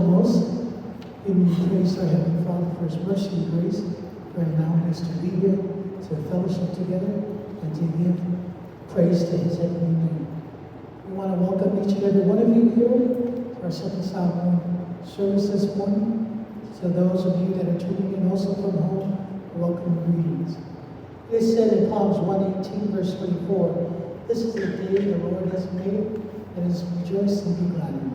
foremost, give me praise our Heavenly Father for His mercy and grace for allowing us to be here, to fellowship together, and to give praise to His heavenly name. We want to welcome each and every one of you here to our second Samoan service this morning. To those of you that are tuning in also from home, welcome and greetings. It is said in Psalms 118, verse 24, "This is the day the Lord has made, let us rejoice and be glad in it."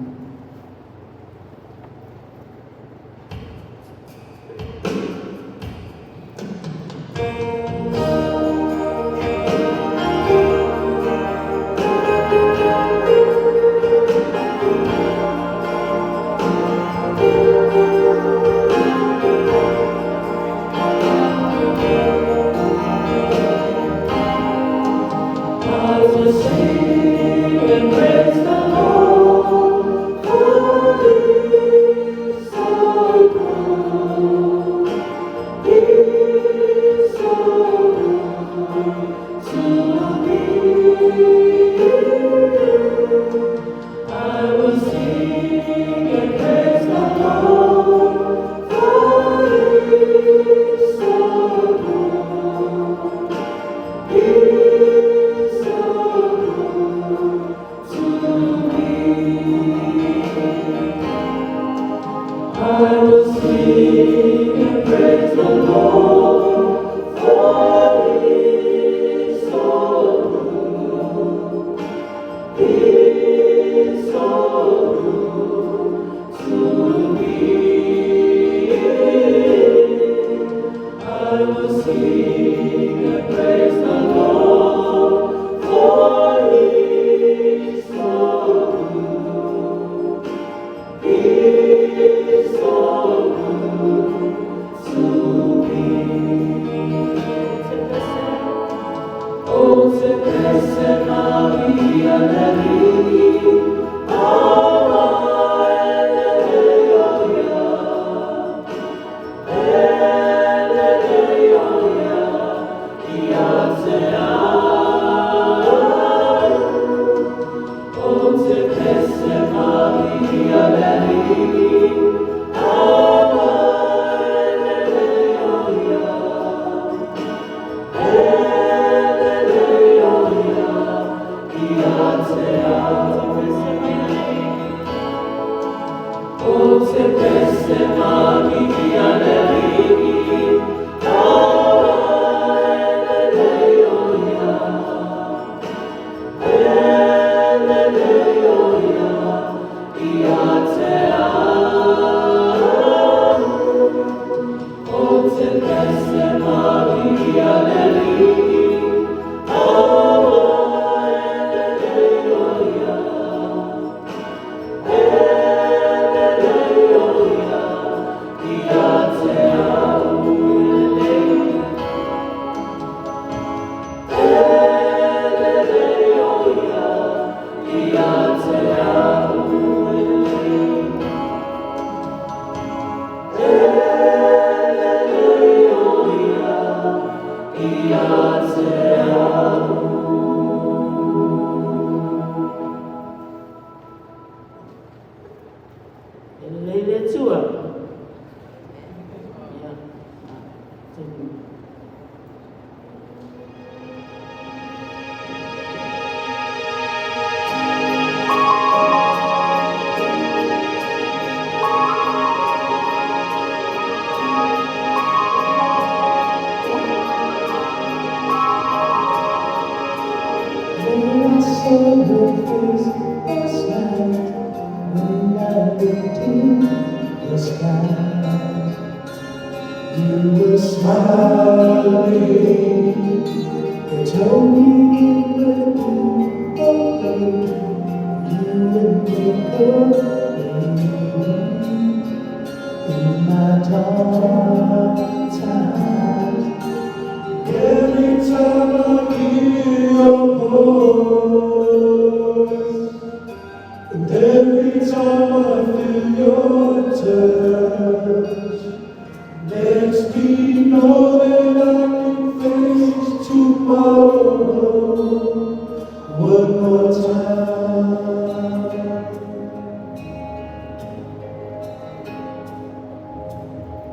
One more time.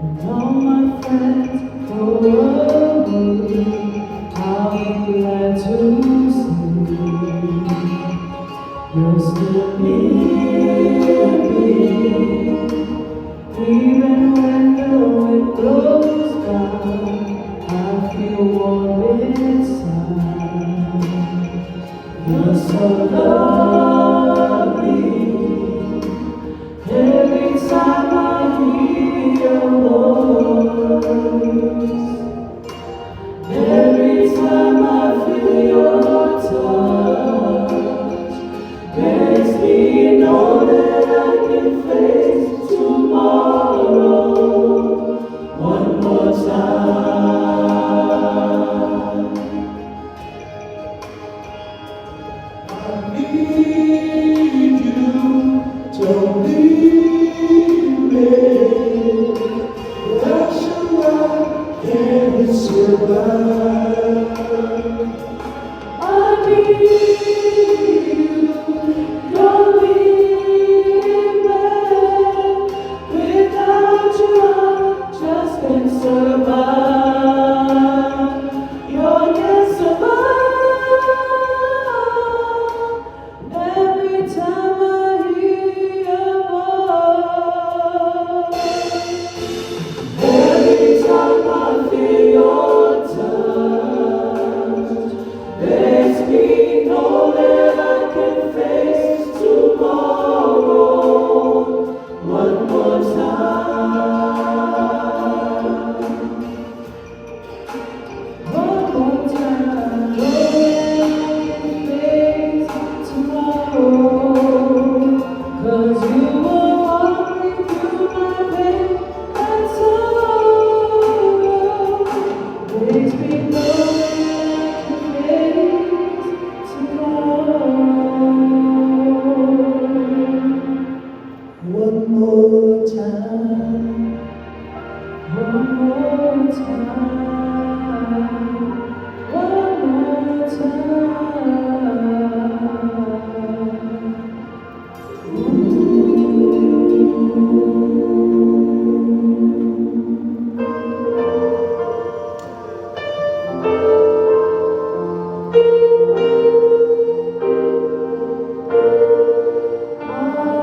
And all my friends go away, I'll be glad to see you're still near me. Even when the wind blows by, I feel warm inside. You're so lovely. Every time I hear your voice, every time I feel your touch, makes me know that I can face tomorrow one more time. I need you, don't leave me. Without you I can't survive. I need you, don't leave me. Without you I just can't survive. You can't survive. Every time I hear your voice, every time I feel your touch, makes me know that I can face tomorrow one more time. One more time, know that I can face tomorrow. 'Cause you will walk me through my pain and sorrow. Makes me know that I can face tomorrow. One more time. One more time. One more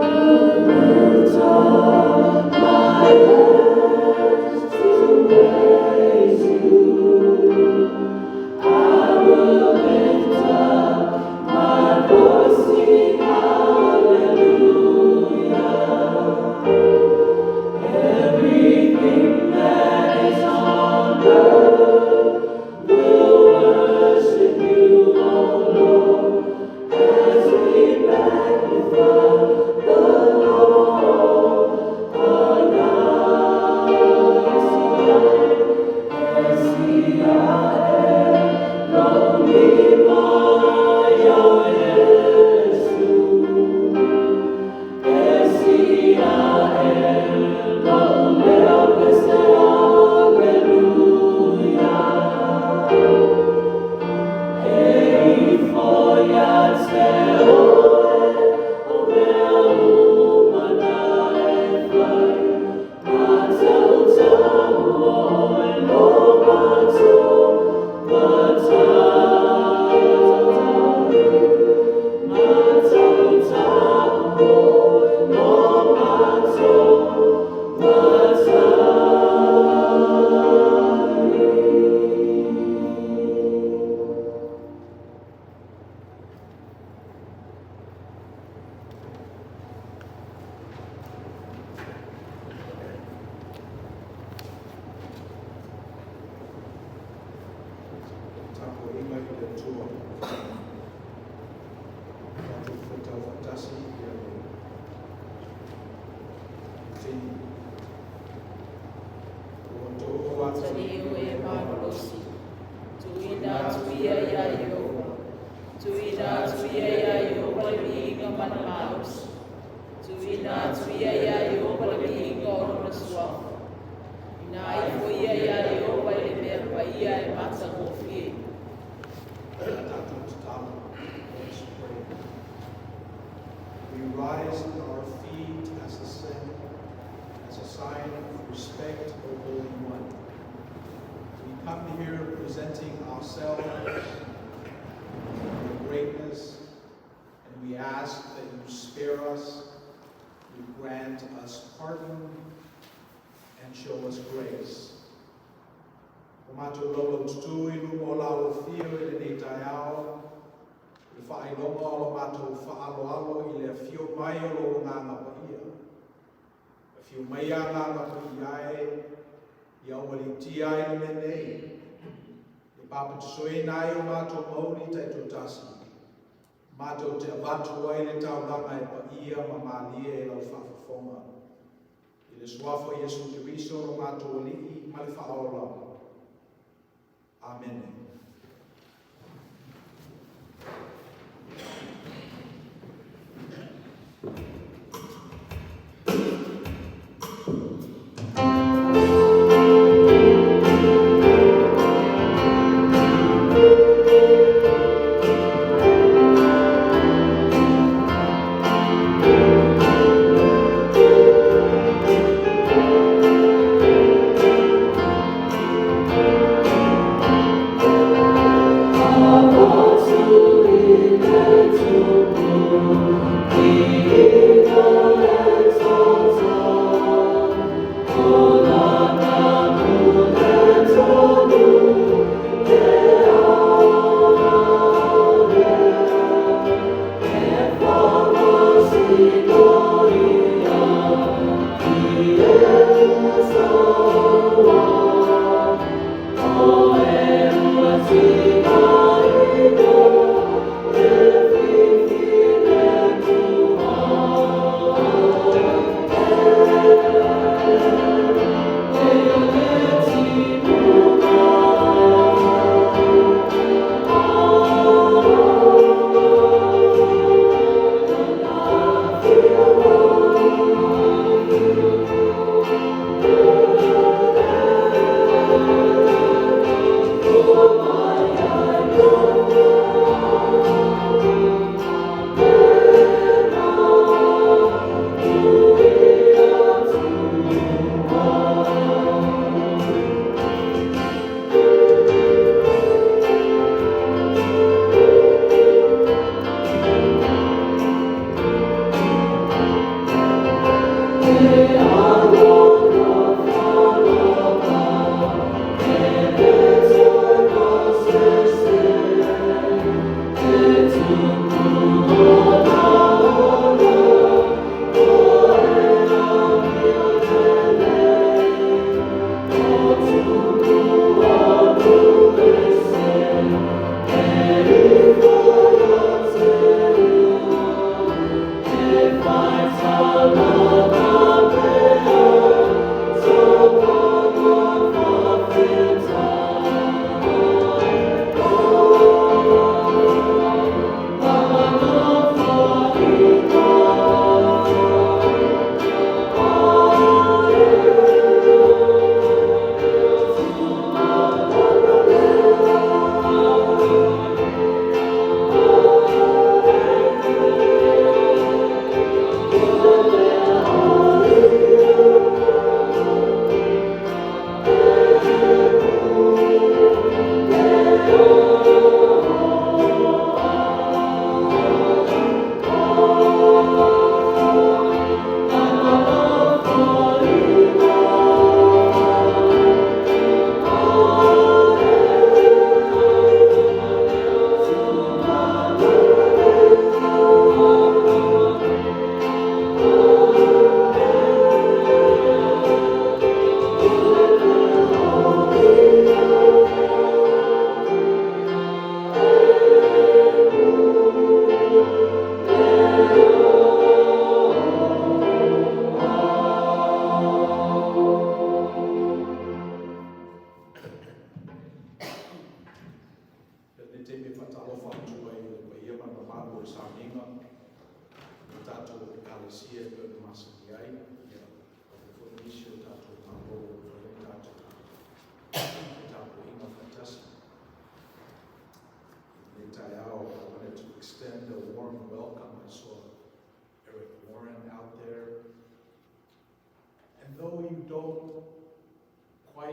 lift up my hands to praise you. I will lift up my voice, sing hallelujah. Everything that is on earth will worship you, O Lord, as we magnify the Lord our God. We rise on our feet as a sign of respect, O Holy One. We come here presenting ourselves, your greatness, and we ask that you spare us, you grant us pardon, and show us grace. O mātou lau tutu I lumo o lau fio I le nei tai ao, I whaelonga o lo mātou whaaloalo I le fio mai o lo nganga paia. A fio mai a nganga paia I awali tia I le nei. I papa tusoe nai o mātou mauri tai totasi. Mātou te avatu ai le tau langa e paia ma malia e lau whaafafonga. I le suafo Yesu Kiriso o mātou alii ma le whaolau. Amen.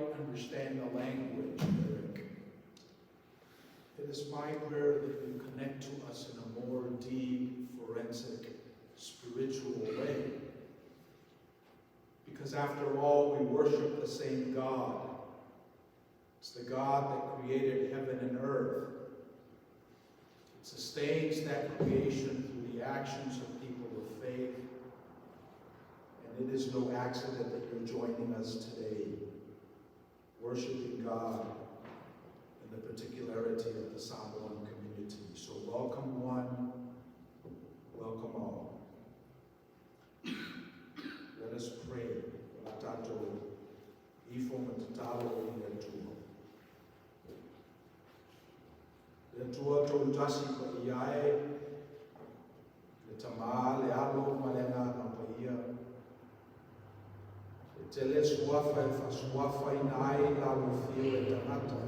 quite understand the language, Eric. It is my prayer that you connect to us in a more deep, forensic, spiritual way. Because after all, we worship the same God. It's the God that created heaven and earth. It sustains that creation through the actions of people of faith. And it is no accident that you're joining us today, worshiping God in the particularity of the Samoan community. So welcome one, welcome all. Let us pray. Tato ifo matatalo i letua. Letua tolu tasi pa Iae, le tama le alo malenga pa ia. Le tele suafa e fasuafa i nai la ufio e tanata.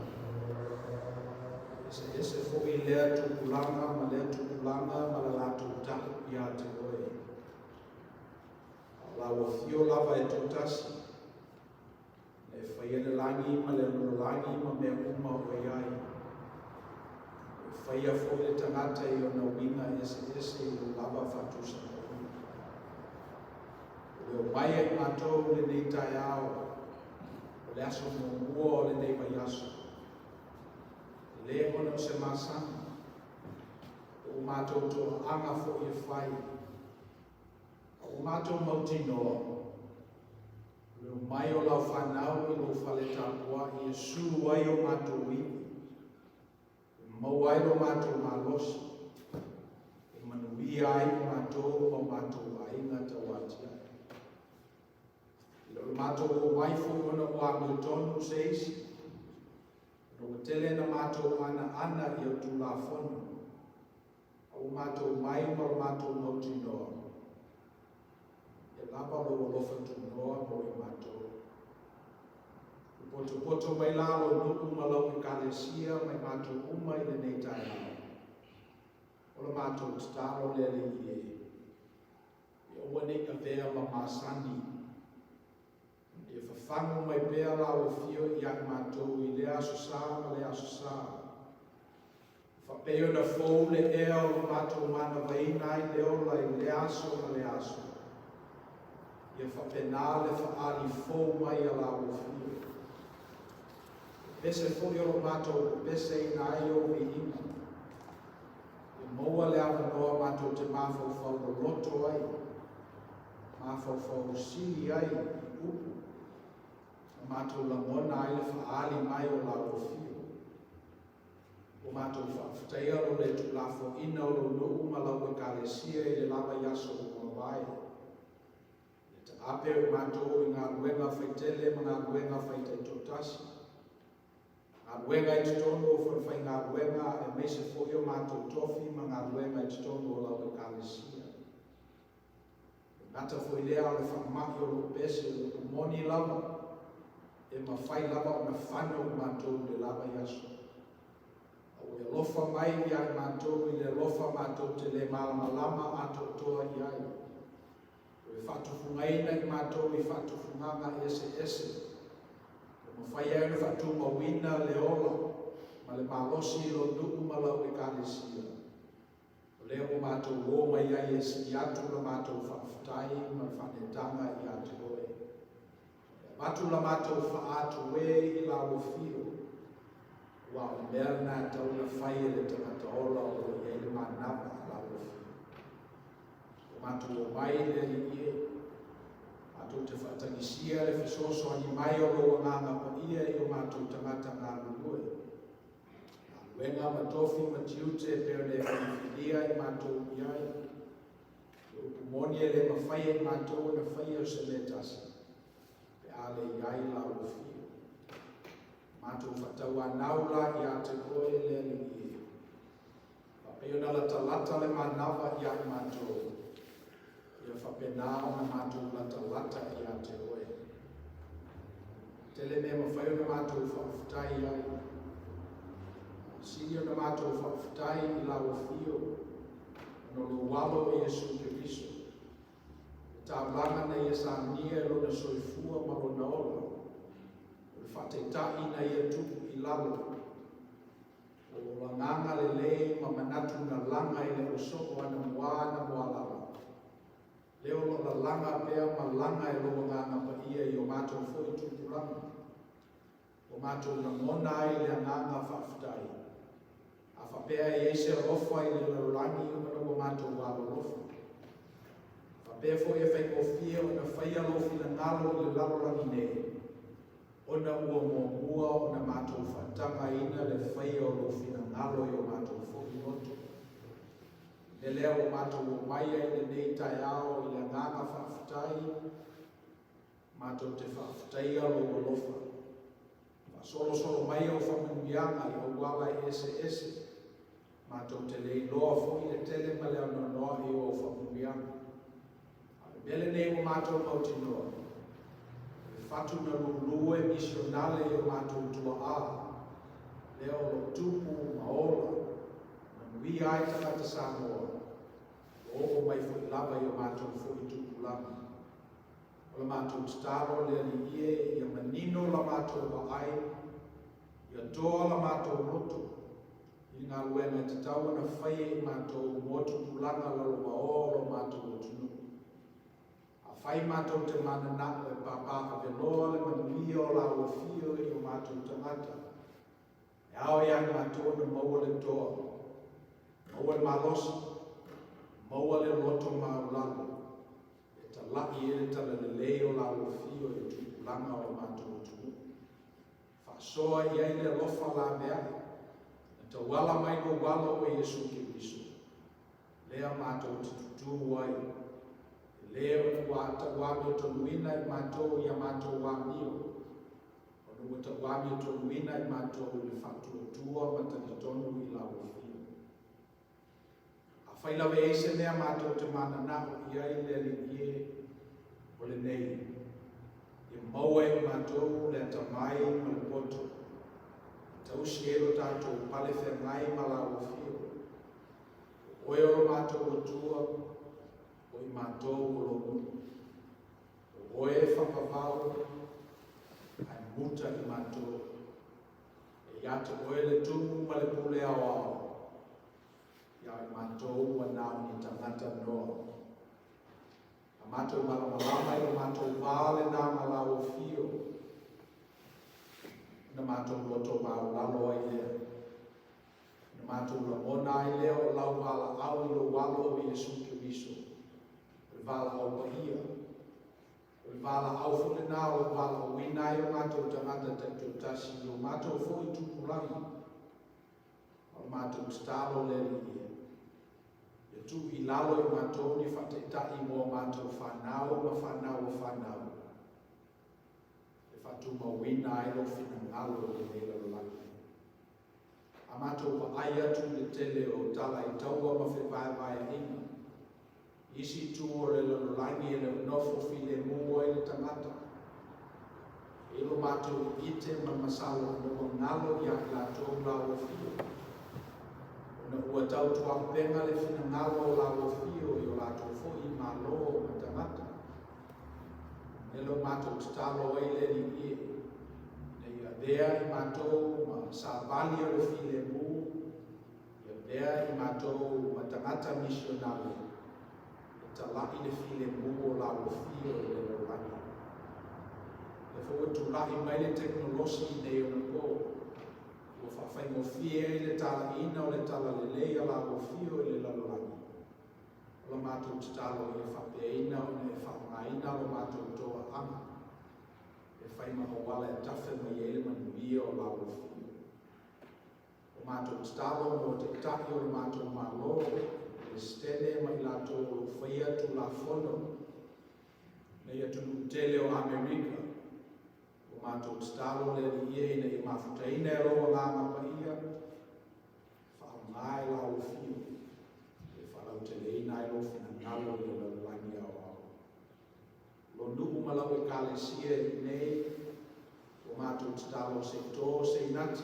Ese fo i lea tukulanga ma lea tukulanga ma la latu taku ia te oe. La ufio lava e totasi. Le whaia langi ma le langi ma mea uma o iai. Le whaia fo le tangata i o na winga ese i o lava fatusa. Le o mai e matou le nei tai ao. O le aso mo ua o le nei mai aso. Le hona o se masanga. O matou to anga fo i whai. O matou mauti noa. Le mai o lau whanau i Ulufale tāpua i e suru ai o matou iwi. E mau ai o matou malosi. E manui ai o matou o matou ainga tawati ai. Le matou o mai fo ona o Hamiltonu seisi. O tele na matou ana i o tulafono. O matou mai ma o matou mauti noa. Lava lo lofa tu noa mo i matou. Poto mai lalo nuku malau i kalesia mai matou uma i le nei tai ao. O le matou talo lele i e. I o wane ka vea ma masani. I e whawhangu mai bea la o fio i ak matou i le aso sā ma le aso sā. Whapeo na fōu le ea o le matou mana vaina i le ola i le aso ma le aso. Ia whapena le whaari fōu mai a la o fio. Pese fōi o matou, pese i nā i o vi ina. Ia maua le awa noa matou te mawhau lo roto ai. Mawhau sili ai i upu. Matou la mona ai le whaari mai o la o fio. O matou whataia lo le tulafo ina o lo nuu malau e kalesia i le lava yaso o mawai. Ape o matou i ngā ruenga whaitele ma ngā ruenga whaite totasi. Ngā ruenga i titono o whai ngā ruenga e meise fōi o matou tofi ma ngā ruenga i titono o lau e kalesia. Ngata fōi lea o le whamaki o lo pese o lo kumoni lava. E ma whai lava o na whano o matou le lava yaso. O e lofa mai i ai matou i le lofa matou te le malama ato toa i ai. E whatufungaina i matou i whatufunganga ese. E ma whai au whatu mawina le ola, ma le malosi lo nuku malau e kalesia. O leo o matou o mai ai esi atu la matou whawhatai ma whanetanga i atu oe. Matu la matou whaatu e i la wofio. Wa o mea nā tau na whai e le tangata ola o e le manapa la wofio. Matou o mai le li e. Matou te whatangisia le whisoso ani mai o lo nganga pa ia i o matou tangata ngā lulue. Ngā luenga matofi matiute pere le whiwhilia i matou iai. O kumoni e le mawhai e matou na whai o se le tasi. Pe ale iai la o fio. Matou whatau anaula i a te koe le li e. Peo na la talata le manawa i a matou. Ia whapena o na matou lata i a te oe. Tele mea mawhai o na matou whawhitai ai. Sini o na matou whawhitai i la o fio. No lo walo e Jesu Kiriso. Tā blanga na ia sa nia e lona soifua ma lona ola. whateitai na ia tuku I lalo. O langanga le ma manatu na langa I le osoko ana moana moalala. Leo lo la langa pea ma langa I lo nganga pa ia I o mātou fo I tuku langa. O mātou na mona I le nganga whaftai. A whapea I se rofa I le larangi o mātou walo rofa. Whapea fo e whai kofia o na whaia lofi na ngalo I le lalorangi nei. Ona ua mua o na mātou whatanga ina le whaia o lofi na ngalo I o mātou fo I noto. Le lea o mātou o maia I le nei tai ao I le nganga whaftai. Mātou te whaftai a lo lofa. Solo mai o whamanuianga I o wala ese. Mātou te lei loa fo I le tele ma leo noa I o whamanuianga. Bele nei o mātou mauti noa. E whatu na lulue misionale I o mātou tua a. Leo lo tupu maola. Na nui ai takata Samoa. O mai fo I lava I o mātou fo I tupu lava. O la mātou taro le li ie I a manino la mātou wa ai. I a toa la mātou roto. I ngā luenga te taua na whai I mātou motu pulanga la lo maoro mātou o tunu. A whai mātou te mana nako e pāpāka veloa le manuia o la ua fio I o mātou tangata. E ao iai mātou na maua le toa. Maua le malosa. Maua le loto maulalo. E ta laki e le tala le leo la ua fio I tupulanga o mātou o tunu. Whasoa iai le lofa la mea. Te wala mai no wala o Yesu Kiriso. Lea mātou te tutu ai. Lea wata wami o tonuina I mātou I a mātou wami o. Ono wata wami o tonuina I mātou I le whatu o tua matani tonu I la wafio. A whailawe eise mea mātou te mana nao I ai le linie o le nei. I maua I mātou le tamai ma le poto. Tau siero tātou pale whengai ma la wafio. Oe o mātou o tua, o I mātou o lomu. Oe whakawhau, ai muta I mātou. E iata oe le tumu ma le pule au au. Ia I mātou wa nao ni tangata noa. A mātou malamalama I mātou vale nā ma la wafio. Na mātou roto māu lalo ai lea. Na mātou la mona ai lea o lau wala au I lo walo o Yesu Kiriso. O wala au pahia. O wala au fule nā o wala o winai o mātou tangata te tasi o mātou fo I tupulangi. O mātou stalo le li. E tu I lalo I mātou ni whateitai mo mātou whanau ma whanau o whanau. Fatu mawina ai lo fina ngalo o le la laki. A mātou pa aia tu le tele o tala I taua ma whewai inga. Isi tu o le laki e le nofo file mua I le tangata. E lo mātou ite ma masalo no ngalo I a la tau la o fio. O na ua tau tua penga le fina ngalo o la o fio I o la tau fo I malo o ma tangata. Elo mātou talo ai le li ie. Nei a bea I mātou ma sāpali o le file mū. Ia bea I mātou ma tangata misionale. E talaki le file mū o la o fio I le lorani. E fo tulahi mai le teknolosi nei o na kō. O whawhai mo fie I le tala ina o le tala le leia la o fio I le lorani. O mātou talo I whapeina o ne whamaina o mātou toa anga. E whai maho wala e tawhi mai ele manuia o la o fio. O mātou talo o te tahi o mātou malo, e stene mai lātou o whaia tu la fono. Nei atu tele o Amerika. O mātou talo le li ie ina I mawhutaina e roa ngā mapaia. Whaongai la o fio. Te leina I lo fina ngalo I lo langi au au. Lo nuku malau I kālesia I nei, o mātou talo se tō se inati.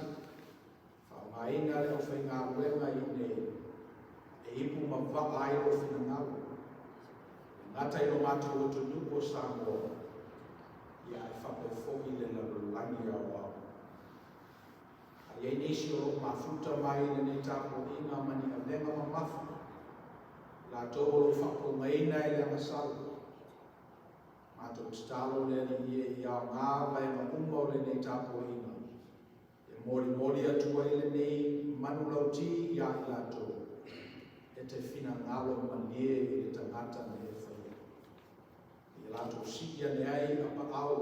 Whaongaina le o whai ngā wenga I nei, e ipu ma waka I lo fina ngalo. Ngata I lo mātou o tu nuku o Samoa, ia e whape fōi le langi au au. Ia nisi o mafuta mai le nei tapo inga mani a venga ma mafu. La tōro whako ngaina i le amasalu. Mātou talo le ni ia ngā vai ma umau le nei tapo inga. E mori atua i le nei manu lauti ia i la tō. E te whina ngalo manie i le tangata na e whaia. I la tō sikia ne ai apa au.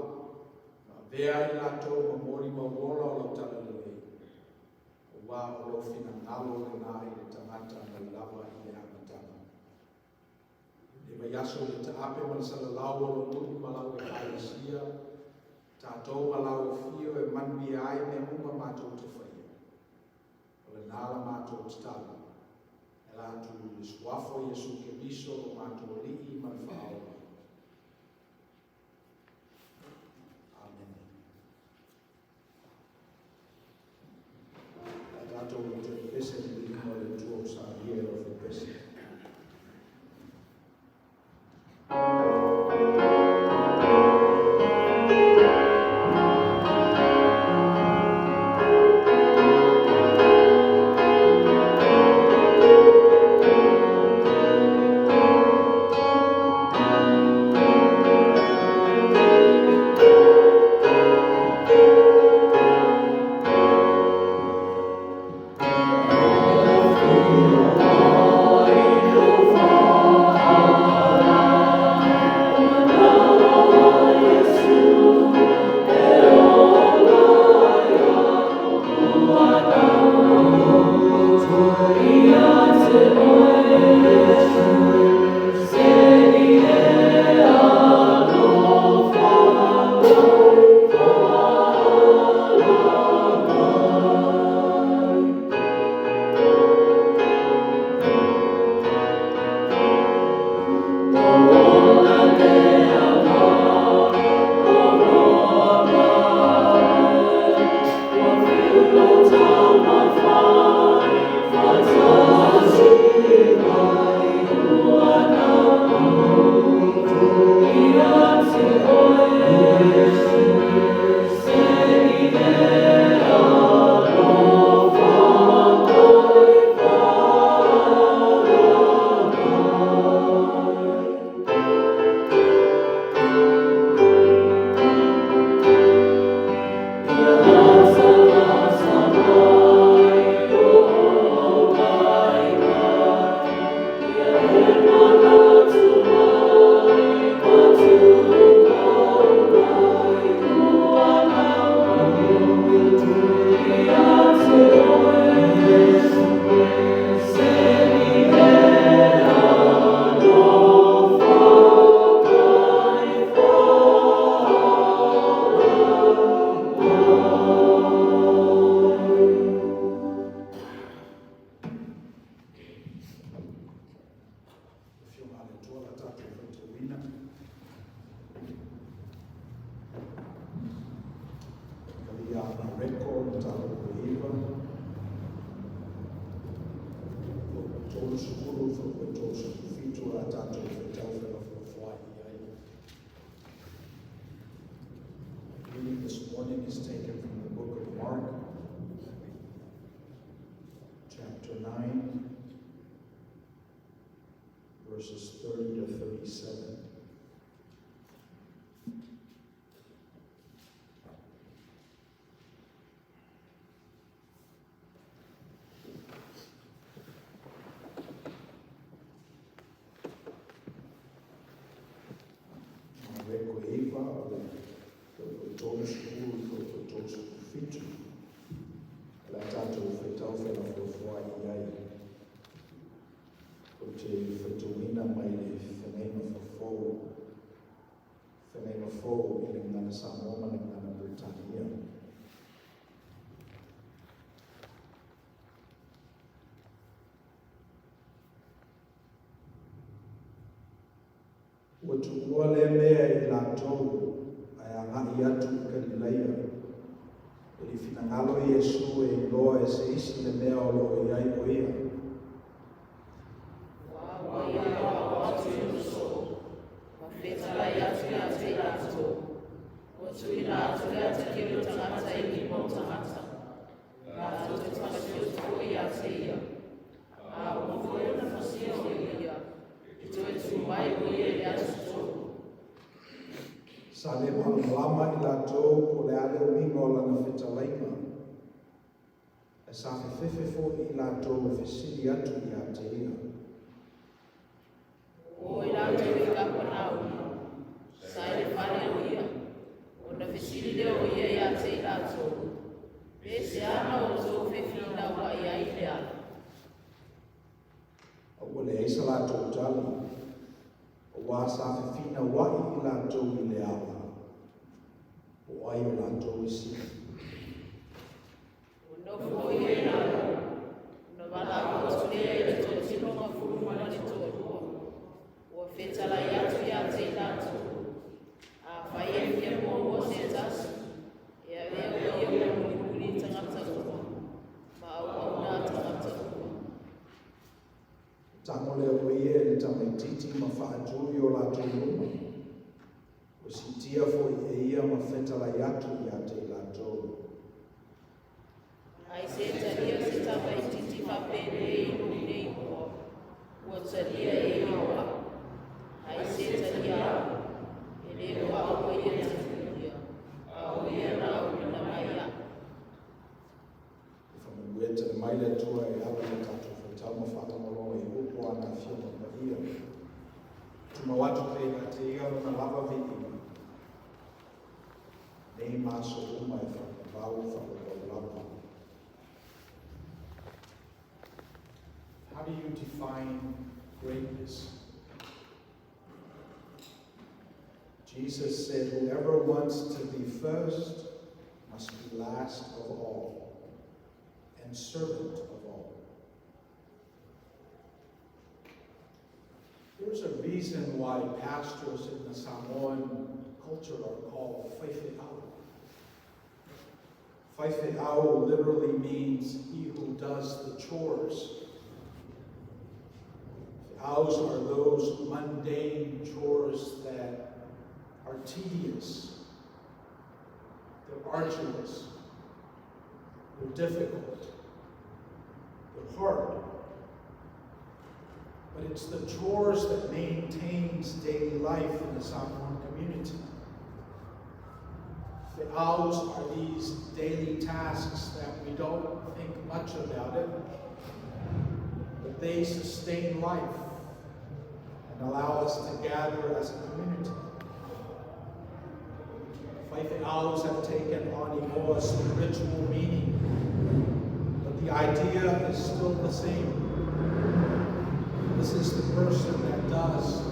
Ma vea i la tō ma mori maurola o lau tala le lei. O wā o lo whina ngalo le nā i le tangata na lava i le amatanga. E mai aso le ta ape man sala lau o lo tūki malau e haisia. Tātou malau e fio e manui ai me munga mātou te whaia. O le nāla mātou te tala. E la tu suafo Jesu ke miso o mātou li'i man whao. Amen. A tātou o te pese ni lima le tuo sa hiero o te pese. Reading this morning is taken from the book of Mark, chapter 9, verses 30 to 37. Samoan and Petaia. Watukua le mea I latou ai angai atu Galileia. Ili finangalo Yesu e loa e se isi le mea o lo iai o ia. Sa le malama I lātou po le ale winga o lana whetalainga. E sa whewhewe fo I lātou e whesiri atu I a te ia. O I rātou I ka panau, sa I le whare o ia, o na whesiri leo o ia I a te rātou. Pese ana o tō whewhina wa I ai lea. O le eisa lātou tali, o wā sa whewhina wai I lātou I le awa. O ai o lātou I si. O nofo I e nā, na wala o tulea I le tō tino ma furumana ni tō rua. O whetala I atu I a te rātou. A whaia kia mō o se tasi. E a vea o ia o muri tangata ua. Ma au au nā tangata ua. Tango leo o ia le tamai titi ma whaaturi o lātou ruma. O si tia fo I ia ma whetala I atu I a te lātou. Ai se taria se tamai titi whapene I nui nei mua. Ua taria E awa. Ai se taria au. E leo au o ia taria. Au ia na au na maia. I whamueta le mai le tua E ala le tātou whetala ma whatamoro E upo ana whiona ma ia. Tuma watu pe a te ia na lava viki. Nei maso uma E whakabau whakabau. How do you define greatness? Jesus said, whoever wants to be first must be last of all and servant of all. There's a reason why pastors in the Samoan culture are called Faiai. Faiai literally means he who does the chores. Ours are those mundane chores that are tedious, they're arduous, they're difficult, they're hard. But it's the chores that maintains daily life in the Samoan community. The ours are these daily tasks that we don't think much about it, but they sustain life and allow us to gather as a community. Faith hours have taken on a more spiritual meaning, but the idea is still the same. This is the person that does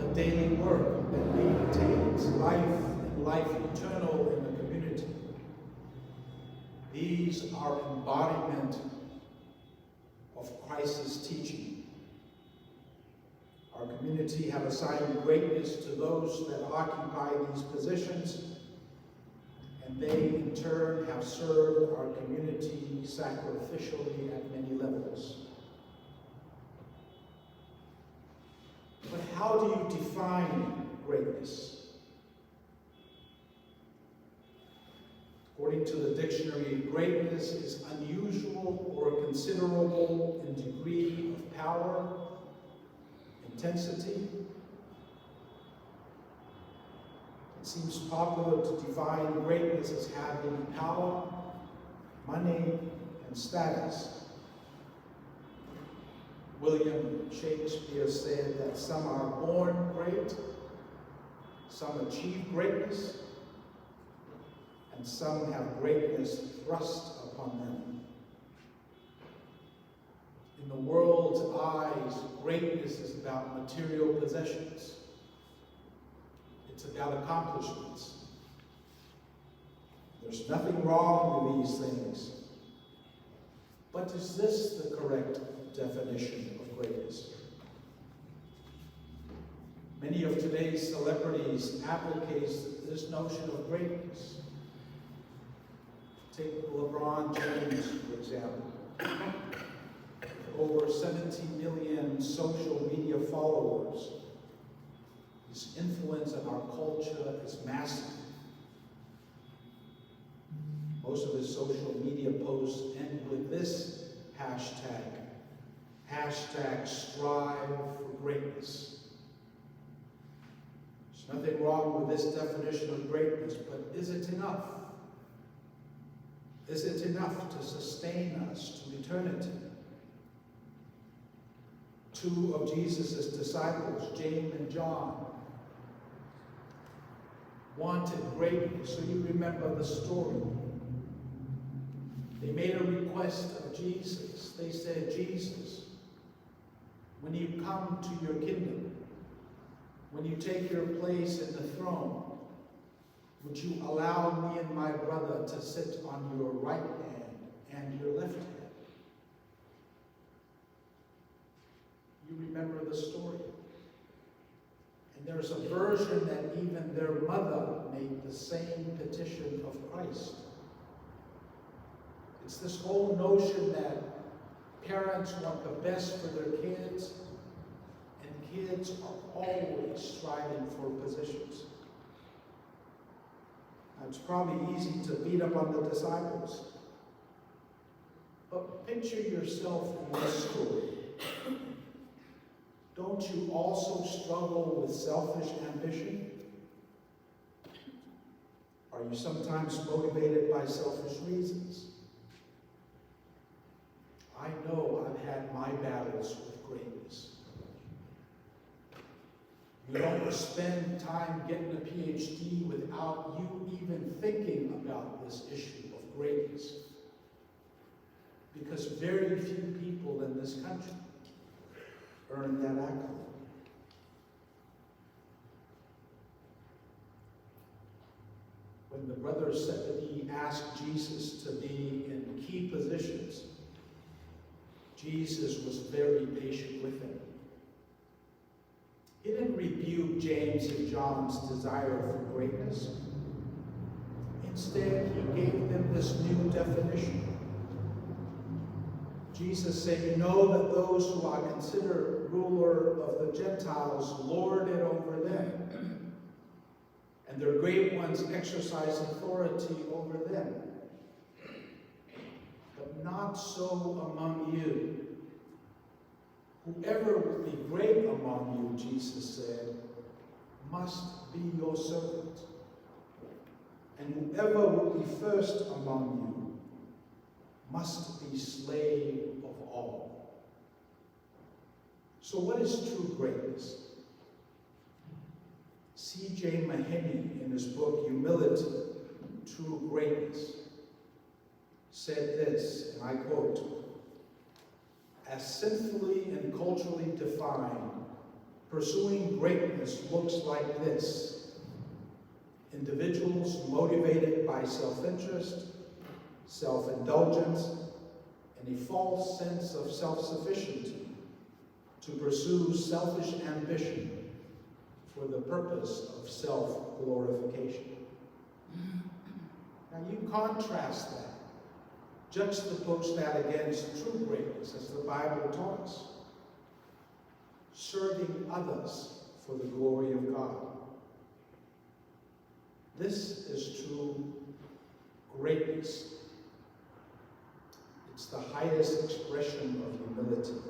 the daily work that maintains life and life eternal in the community. These are embodiment of Christ's teaching. Our community have assigned greatness to those that occupy these positions, and they in turn have served our community sacrificially at many levels. But how do you define greatness? According to the dictionary, greatness is unusual or considerable in degree of power, intensity. It seems popular to define greatness as having power, money, and status. William Shakespeare said that some are born great, some achieve greatness, and some have greatness thrust upon them. In the world's eyes, greatness is about material possessions. It's about accomplishments. There's nothing wrong with these things. But is this the correct definition of greatness? Many of today's celebrities advocate this notion of greatness. Take LeBron James, for example. Over 70 million social media followers. His influence on our culture is massive. Most of his social media posts end with this hashtag. Hashtag strive for greatness. So There's nothing wrong with this definition of greatness, but is it enough? Is it enough to sustain us to eternity? Two of Jesus' disciples, James and John, wanted greatness. So you remember the story. They made a request of Jesus. They said, Jesus, when you come to your kingdom, when you take your place in the throne, would you allow me and my brother to sit on your right hand and your left hand? You remember the story. And there's a version that even their mother made the same petition of Christ. It's this whole notion that parents want the best for their kids, and kids are always striving for positions. Now, it's probably easy to beat up on the disciples, but picture yourself in this story. Don't you also struggle with selfish ambition? Are you sometimes motivated by selfish reasons? I know I've had my battles with greatness. You don't spend time getting a PhD without you even thinking about this issue of greatness. Because very few people in this country earn that accolade. When the brother Zebedee asked Jesus to be in key positions, Jesus was very patient with him. He didn't rebuke James and John's desire for greatness. Instead, he gave them this new definition. Jesus said, you know that those who are considered ruler of the Gentiles lord it over them, and their great ones exercise authority over them. But not so among you. Whoever will be great among you, Jesus said, must be your servant. And whoever will be first among you must be slave of all. So what is true greatness? C.J. Mahaney, in his book, Humility, True Greatness, said this, and I quote, as sinfully and culturally defined, pursuing greatness looks like this. Individuals motivated by self-interest, self-indulgence, and a false sense of self-sufficiency to pursue selfish ambition for the purpose of self-glorification. Now you contrast that. Juxtapose that against true greatness, as the Bible taught us. Serving others for the glory of God. This is true greatness. It's the highest expression of humility.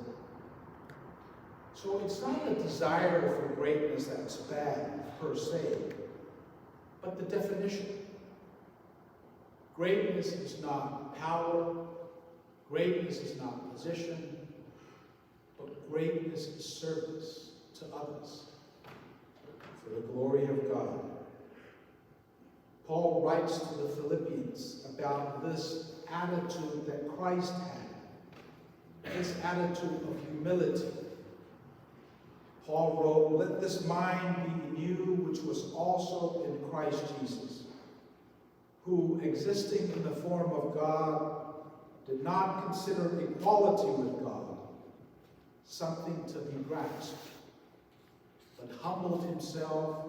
So it's not a desire for greatness that's bad per se, but the definition. Greatness is not power, greatness is not position, but greatness is service to others for the glory of God. Paul writes to the Philippians about this attitude that Christ had, this attitude of humility. Paul wrote, let this mind be in you, which was also in Christ Jesus, who, existing in the form of God, did not consider equality with God something to be grasped, but humbled himself,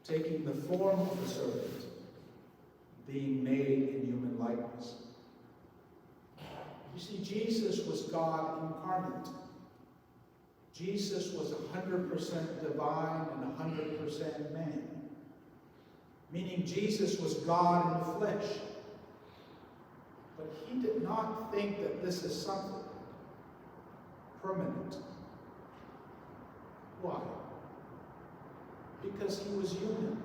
taking the form of a servant, being made in human likeness. You see, Jesus was God incarnate. Jesus was 100% divine and 100% man. Meaning Jesus was God in the flesh. But he did not think that this is something permanent. Why? because he was human.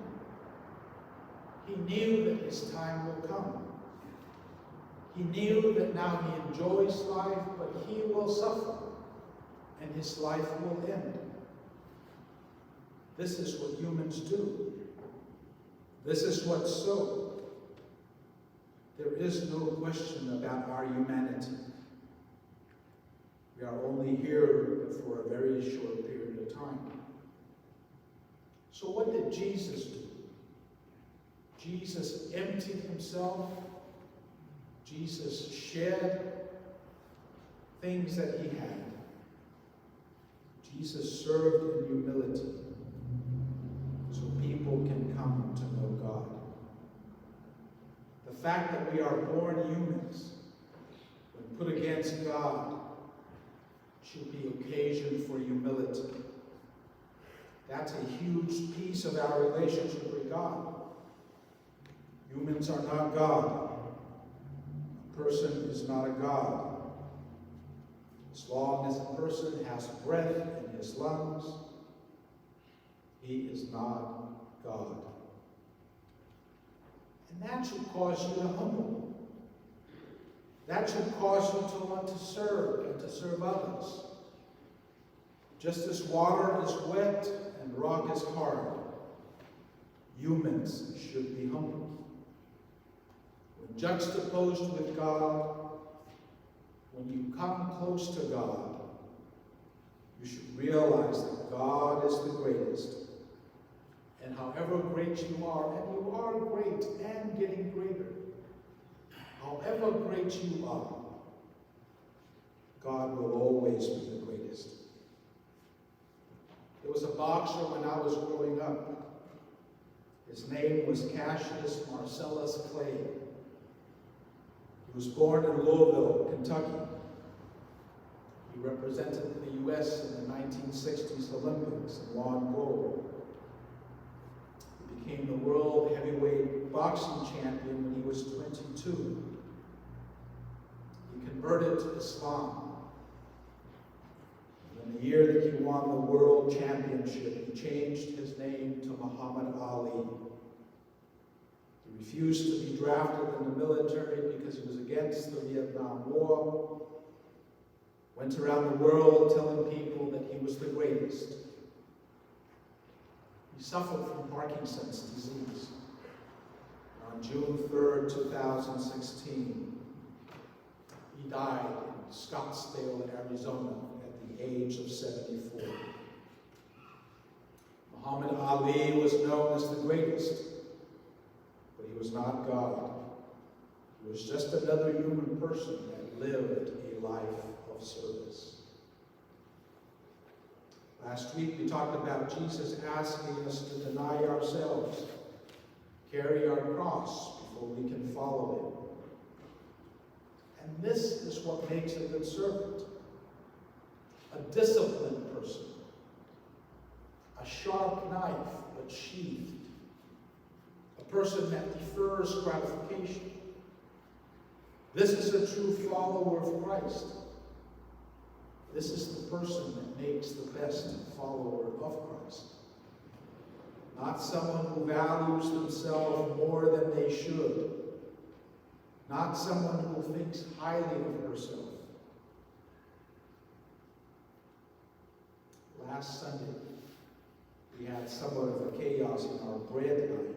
He knew that his time will come. He knew that now he enjoys life, but he will suffer, and his life will end. This is what humans do. This is what's so. There is no question about our humanity. We are only here for a very short period of time. So what did Jesus do? Jesus emptied himself. Jesus shed things that he had. Jesus served in humility so people can come to know God. The fact that we are born humans, when put against God, should be occasion for humility. That's a huge piece of our relationship with God. Humans are not God. A person is not a God. As long as a person has breath in his lungs, he is not God. And that should cause you to humble. That should cause you to want to serve and to serve others. Just as water is wet and rock is hard, humans should be humble. When juxtaposed with God, when you come close to God, you should realize that God is the greatest. And however great you are, and you are great and getting greater, however great you are, God will always be the greatest. There was a boxer when I was growing up. His name was Cassius Marcellus Clay. He was born in Louisville, Kentucky. He represented the U.S. in the 1960s Olympics in lawn gold. He became the world heavyweight boxing champion when he was 22. He converted to Islam. In the year that he won the world championship, he changed his name to Muhammad Ali. He refused to be drafted in the military because he was against the Vietnam War. Went around the world telling people that he was the greatest. He suffered from Parkinson's disease. On June 3rd, 2016, he died in Scottsdale, Arizona, at the age of 74. Muhammad Ali was known as the greatest, but he was not God. He was just another human person that lived a life of service. Last week we talked about Jesus asking us to deny ourselves, carry our cross before we can follow him. And this is what makes a good servant. A disciplined person. A sharp knife but sheathed. A person that defers gratification. This is a true follower of Christ. This is the person that makes the best follower of Christ. Not someone who values themselves more than they should. Not someone who thinks highly of herself. Last Sunday, we had somewhat of a chaos in our bread line.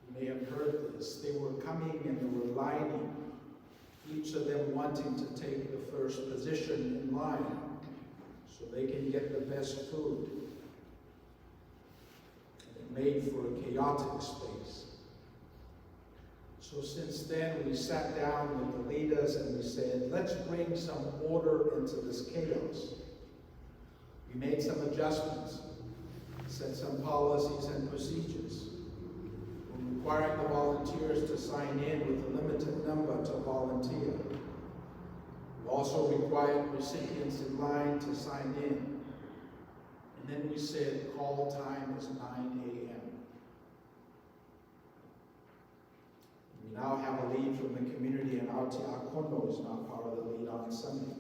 You may have heard this. They were coming and they were lining, each of them wanting to take the first position in line so they can get the best food. And it made for a chaotic space. So since then, we sat down with the leaders and we said, let's bring some order into this chaos. We made some adjustments, set some policies and procedures. We required the volunteers to sign in with a limited number to volunteer. We also required recipients in line to sign in. And then we said call time is 9 a.m. We now have a lead from the community, and Aotearoa is not part of the lead on Sunday.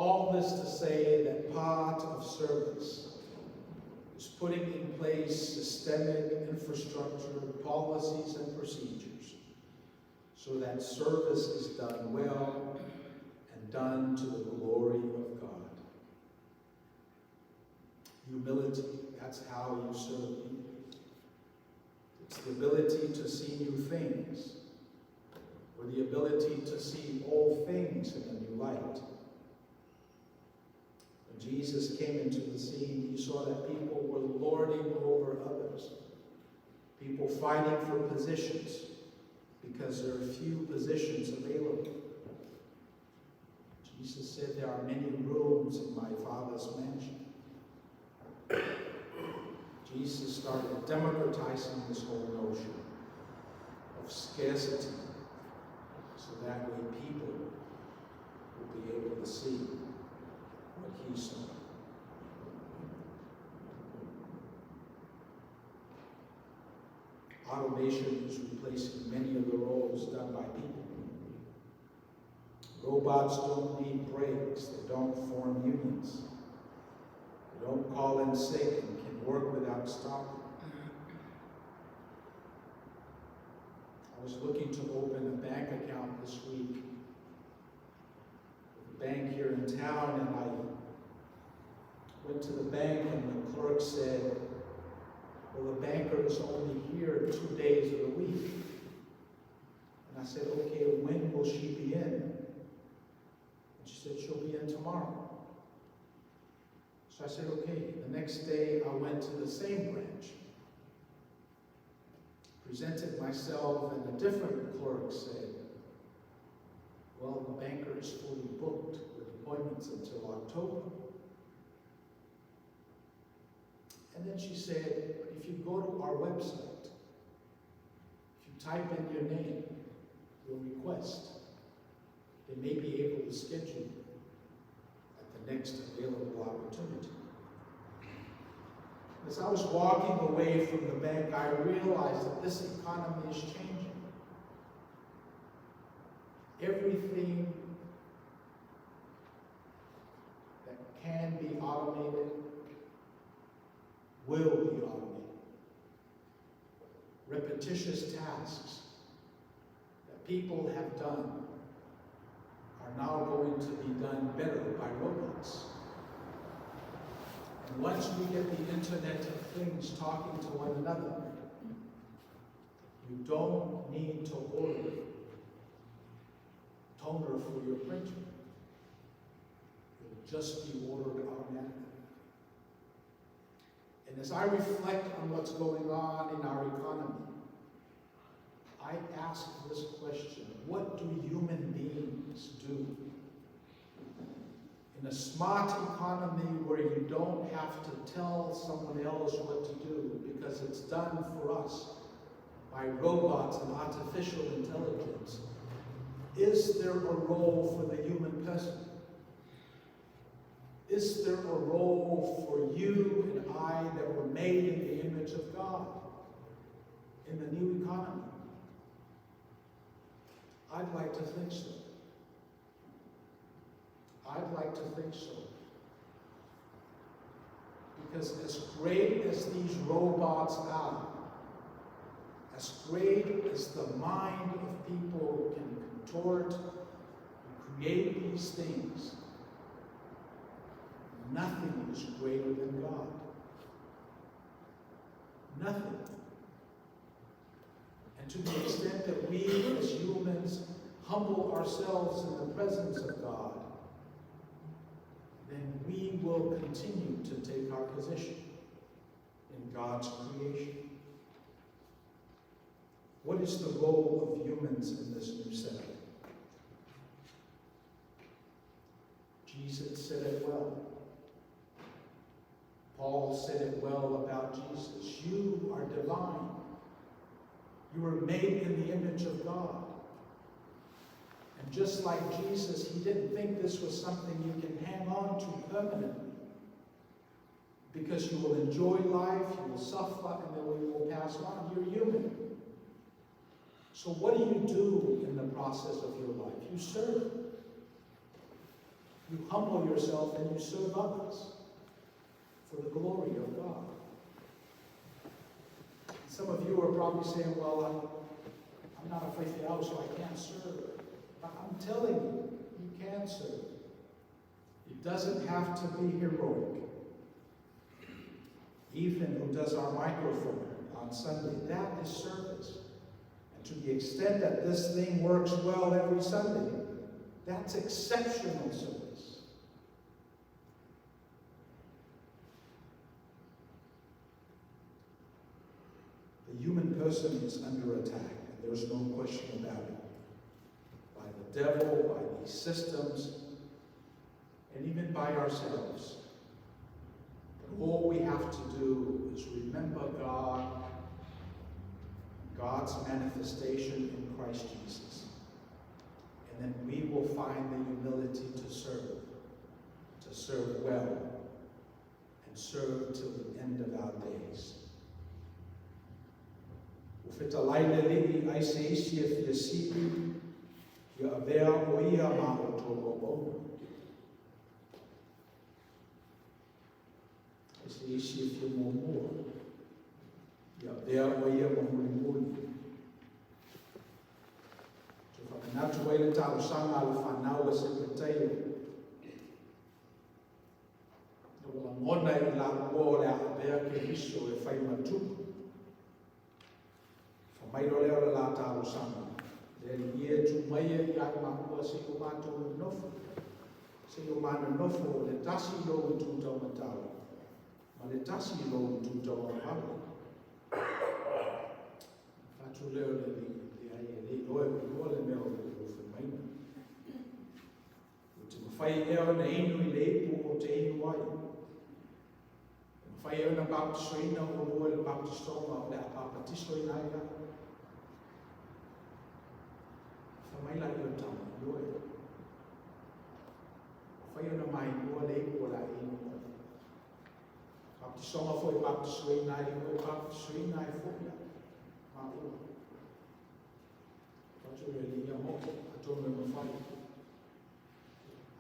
All this to say that part of service is putting in place systemic infrastructure, policies, and procedures so that service is done well and done to the glory of God. Humility, that's how you serve people. It's the ability to see new things, or the ability to see all things in a new light. When Jesus came into the scene, he saw that people were lording over others, people fighting for positions because there are few positions available. Jesus said, there are many rooms in my Father's mansion. Jesus started democratizing this whole notion of scarcity so that way people will be able to see what he saw. Automation is replacing many of the roles done by people. Robots don't need breaks, they don't form unions. They don't call in sick and can work without stopping. I was looking to open a bank account this week with a bank here in town, and I went to the bank and the clerk said, well, the banker is only here 2 days of the week. And I said, okay, when will she be in? And she said, she'll be in tomorrow. So I said, okay. The next day, I went to the same branch, presented myself, and a different clerk said, well, the banker is fully booked with appointments until October. And then she said, but if you go to our website, if you type in your name, your request, they may be able to schedule you at the next available opportunity. As I was walking away from the bank, I realized that this economy is changing. Everything that can be automated will be automated. Repetitious tasks that people have done are now going to be done better by robots. And once we get the Internet of Things talking to one another, you don't need to order toner for your printer. It'll just be ordered automatically. And as I reflect on what's going on in our economy, I ask this question: what do human beings do? In a smart economy where you don't have to tell someone else what to do because it's done for us by robots and artificial intelligence, is there a role for the human person? Is there a role for you and I that were made in the image of God in the new economy? I'd like to think so. I'd like to think so. Because as great as these robots are, as great as the mind of people can contort and create these things, nothing is greater than God. Nothing. And to the extent that we as humans humble ourselves in the presence of God, then we will continue to take our position in God's creation. What is the role of humans in this new setup? Jesus said it well. Paul said it well about Jesus. You are divine. You were made in the image of God. And just like Jesus, he didn't think this was something you can hang on to permanently. Because you will enjoy life, you will suffer, and then you will pass on. You're human. So what do you do in the process of your life? You serve. You humble yourself and you serve others for the glory of God. Some of you are probably saying, well, I'm not a Faiai, so I can't serve. But I'm telling you, you can serve. It doesn't have to be heroic. Ethan, who does our microphone on Sunday, that is service. And to the extent that this thing works well every Sunday, that's exceptional service. The human person is under attack, and there's no question about it. By the devil, by these systems, and even by ourselves. But all we have to do is remember God, God's manifestation in Christ Jesus. And then we will find the humility to serve well, and serve till the end of our days. Ufetalai lelei ai se isi e fiasipi, ia avea o ia ma o tō o. Ai se isi e fia mōmua, ia avea o ia ma muli. So whakanatu ai le tāu sanga ala whanau e se Petaia. Wala ngona I la ua le avea ke riso e whai matupu. Mairo leo le la tāu sanga. Le ie tu mai e ai mahua se o mātou nofo. Se o mana nofo le tasi lo I tūtau matau. Ma le tasi lo I tūtau mahalo. Fatu leo le ai e le loe kua le meo le ufe Maina. O te mawhai eo na inu I le ipu o te inu ai. Mawhai eo na baptisoina o loe le baptistoma o le apapatisoina ai ai. Mai la yo tau yo e. Fai ona mai no le ko la ino. Bapti songa foi bapti sui nai foi ya. Ma o. Tato le linha mo atome mo fai.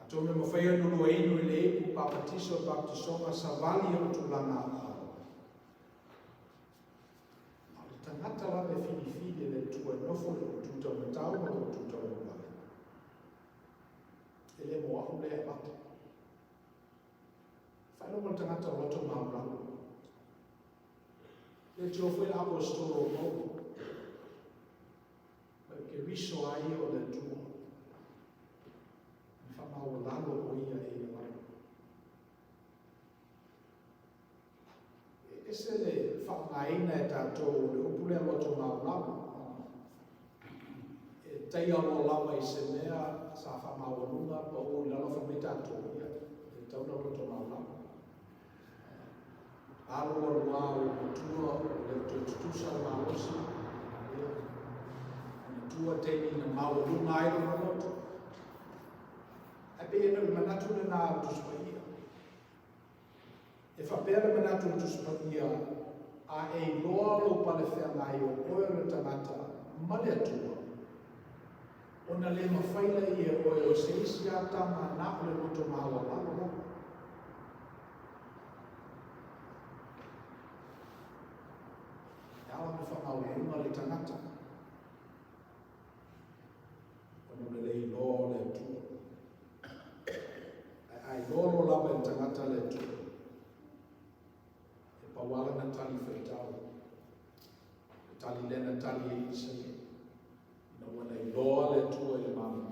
Atome mo fai no lo ino le ko bapti songa savali o tu lana. Tangata la me fili le tua nofo le tuta matau ma le tuta matau. Ele mo ahu le abate. Whaino mo tangata roto maura. Le tio foi apostolo mo. Ma ke riso ai o le tua. Whamau lalo o ia e la. Ese le whakaina e tātou le upule roto mauramu. E teia mo lawa I se mea sa whamaurunga pa o lalo whamei tātou ia. E tauna roto mauramu. Aro o rua o kutua le tutusa maosi. E tua teini na maurunga ai o roto. E pe ena le manatu le nā o tuspa ia. E whapera manatu tuspaia a e loa lo pale whengai o oe o tangata male atua. Ona le mawhaila I e oe o se isi a tama na le roto maua lalo. E awa me whamau e unga le tangata. Ona le lei loa le atua. Ai loa lo lava le tangata le atua. Pawala na tali whaitau. Tali lena tali e isa. Ina wana I loa le tua I le mama.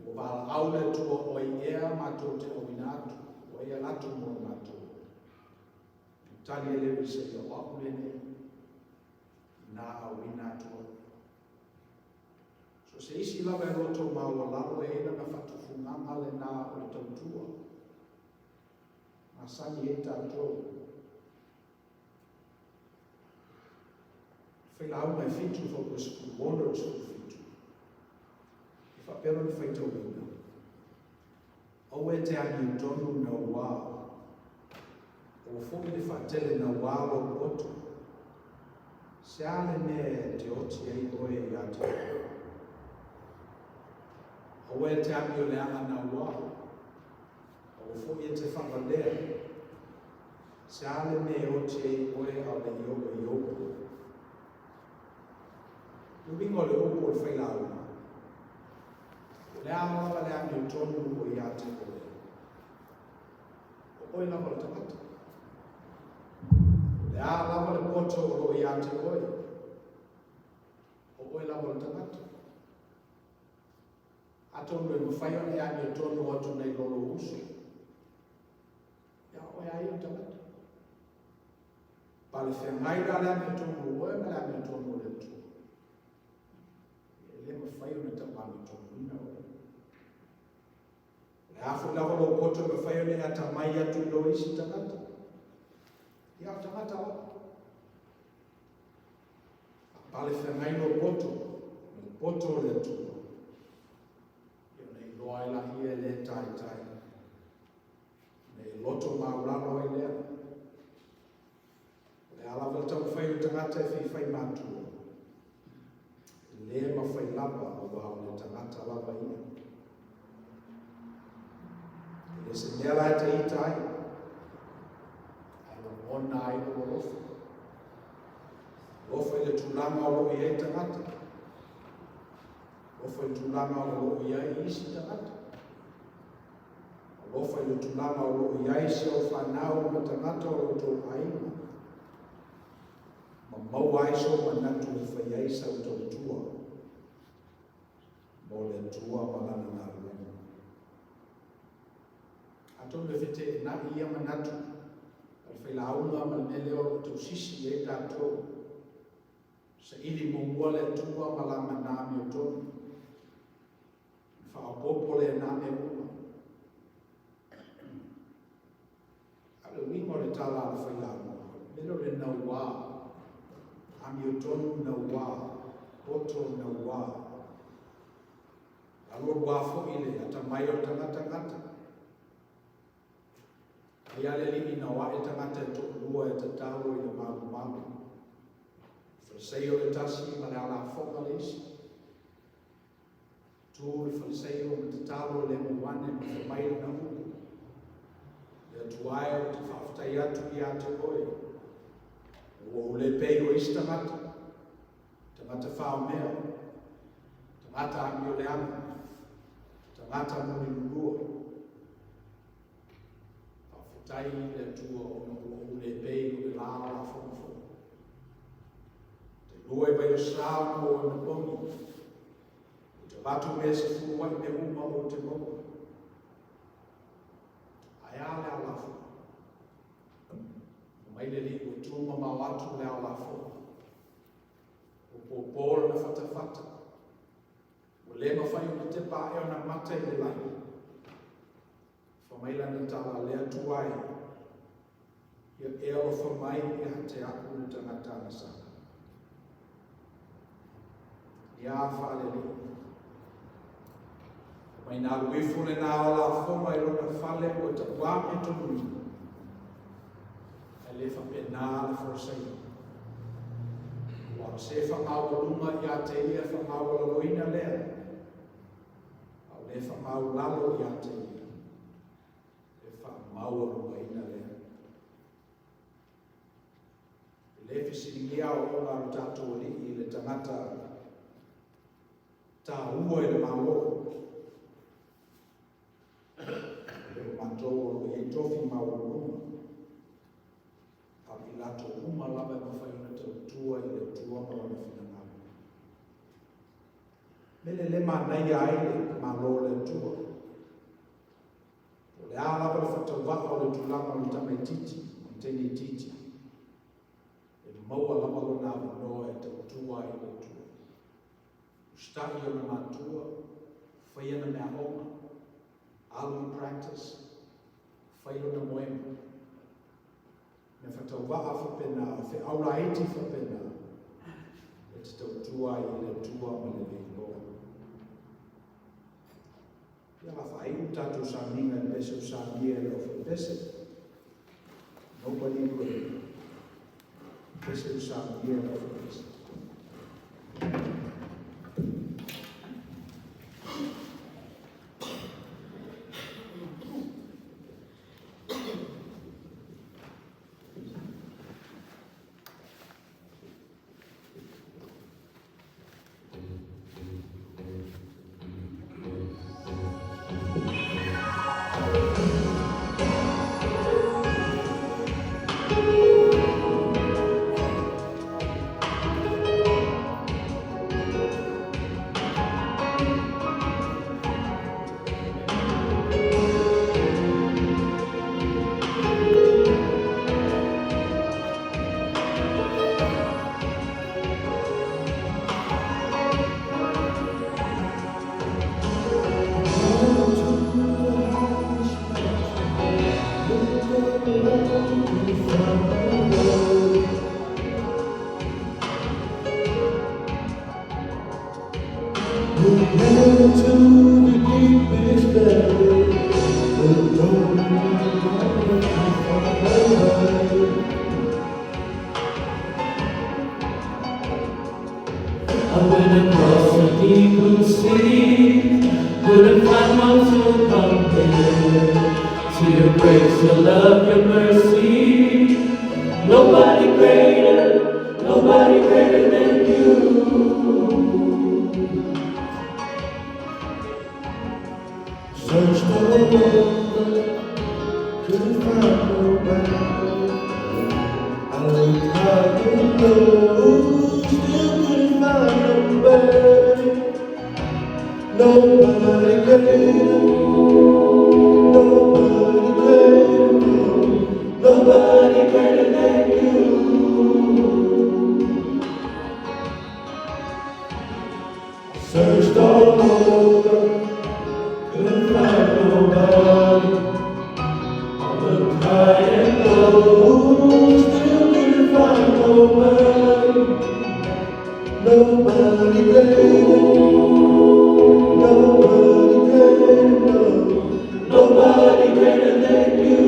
O wala au le tua o I ea mato te o inatu. O ea latu mo mato. Tali e le isa I o aku lene. Na au inatu. So se isi lawa e roto maua lalo e ena na whatufunganga le na o le tautua. Masani e tātou. Whailau mai fitu whau e sku wono e sku fitu. E whapero ni whaitau ina. Au e te angi tonu na wā. O whoki ni whatele na wā o koto. Se ale me te oti e oe I ate. O e te ami o le ana ua. O fo e te whakalea. Se ale me o te oe au le ioga i oku. Lumingo le oku o le Fili Laloulu. Le awa le ami o tonu o ia te oe. O oe lava le tamata. Le awa le poto o ia te oe. O oe lava le tamata. Atonu e mawhaia le ami o tonu atu nei lolo usu. Ia oe ai o tamata. Pale whengai la le ami o tonu oe, ma le ami o tonu o le tu. Le mawhaia na tamami tonu ina oe. Le afu lava lo poto mawhaia le ata mai atu lo isi tamata. Ia o tamata o. Pale whengai lo poto le tu. Loa la hia le tai tai. Ne loto maulano e lea. Le alawa tau whai o tangata e whi whai mātua. Le ma whai lava o wao le tangata lava ina. E se mea lai te i tai. Ai wa ona ai o lofa. Lofa i le tūlanga o lo i e tangata. O foi tulanga o lo ia I isi tangata. O foi tulanga o lo ia isi o whanau ma tangata o tō aina. Ma mau aiso ma natu I Faiai sa o tō tua. Mo le tua ma lana ngā ruenga. Ato le white na ia ma natu. Al Fili Laloulu ma nele o tō sisi e tātou. Sa ili mongua le tua ma lana nāmi o tōnu. Whaapopo le nāme uma. Ale wingo le tala ala Fili Laloulu. Melo le na wā. Ami o tonu na wā. Poto na wā. Alo wā fo ile ata mai o tangata. Ai ale li ina wā e tangata e toku lua e te talo I le malu. Whasei o le tasi ma le ala whoka le isi. Tu le whaisei o te talo le moane ma whamaila na uku. Le tuae o te whawhtai atu I a te oe. Ua ule pei o isi tangata. Tangata whao mea. Tangata ami o le ama. Tangata muni lulua. Whawhtai le tua o ule pei o le lāra a whomfo. Te lua I vai o sāu o na pongi. Batu me se fu wai me uma o te moa. Ai ale alafu. Mai le li o tuma ma watu le alafu. O popora na whatawhata. O le mawhai o te pae o na mata I le lai. Whamaila na tala lea tuai. Ia e alo whamai I te aku na tangata na sana. Ia whaale li. Mai nā uifu le nā ola whoma I rona whale o te wāme tonu. E le whapena le whorasai. Wa se whamau lunga I a te ia whamau loina lea. Au le whamau lalo I a te ia. Le whamau loina lea. Le whisiringia o ola o tātou li I le tangata tā ua I le mālo. Matou I tofi maulunga. Api lato uma lava I mawhaina tau tua I le tua ma wana whinangau. Mele le manai aile malo le tua. O le a lava le whatau o le tulanga o le tamai titi, o teni titi. E maua lava lo nā wanoa e tau tua I le tua. Ustahi o na matua, whaiana mea honga. Alum practice, whailo na moema. Me whatau waa whapena, whi aura eti whapena. E te tau tua I le tua ma le loa. Ia la whai utatu sa minga e pese o sa mia e o pese. Nobody will. Pese o sa mia e o pese. I went across the deep blue sea, couldn't find one to compare to your grace, your love, your mercy. Nobody greater than you. Searched all over, couldn't find nobody. I looked high and low, still couldn't find nobody. Nobody greater, nobody greater, nobody greater than you. Searched all over, couldn't find nobody. I looked high and low, still couldn't find nobody. Nobody greater, nobody greater, nobody greater than you.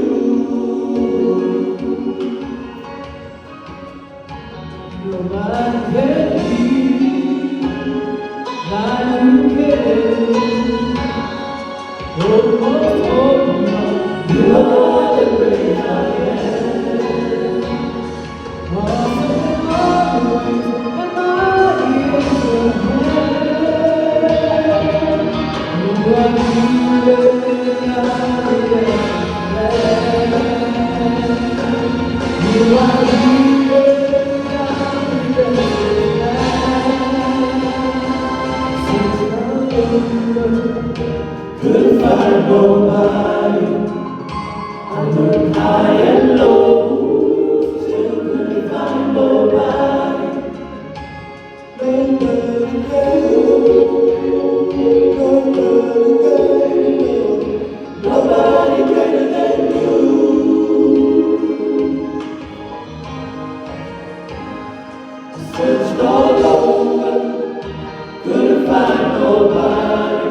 Nobody can be like you can. Oh, you are the great I am. Awesome in all your ways, and mighty is your hand. You are healer in our land. You are healer in our land. Couldn't find nobody. I looked high and low, still couldn't find nobody. Nobody greater, nobody greater, nobody greater than you. Searched all over, couldn't find nobody.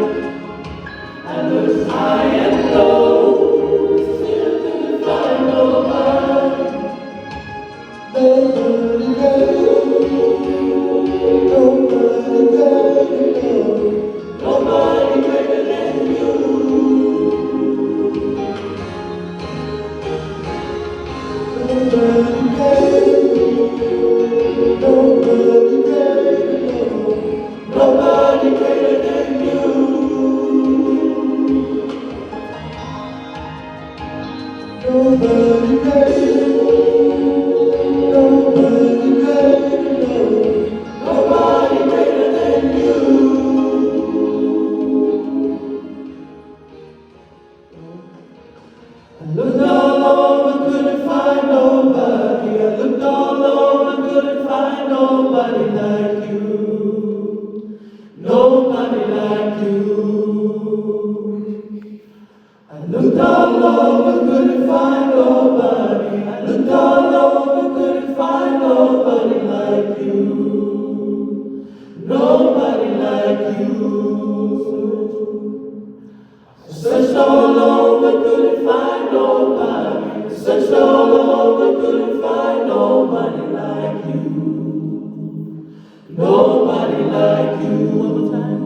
I looked high and low, still couldn't find nobody. Nobody greater, nobody greater, nobody greater than you. Nobody greater, nobody greater, nobody greater than you. Nobody greater, nobody greater, nobody greater than you. I looked all over, couldn't find nobody. I looked all over, couldn't find nobody like you. Nobody like you. I looked all over, couldn't find nobody. I looked all over, couldn't find nobody like you. Nobody like you. I searched all over, couldn't find nobody. I searched all over, couldn't find nobody like you. Nobody like you. One more time.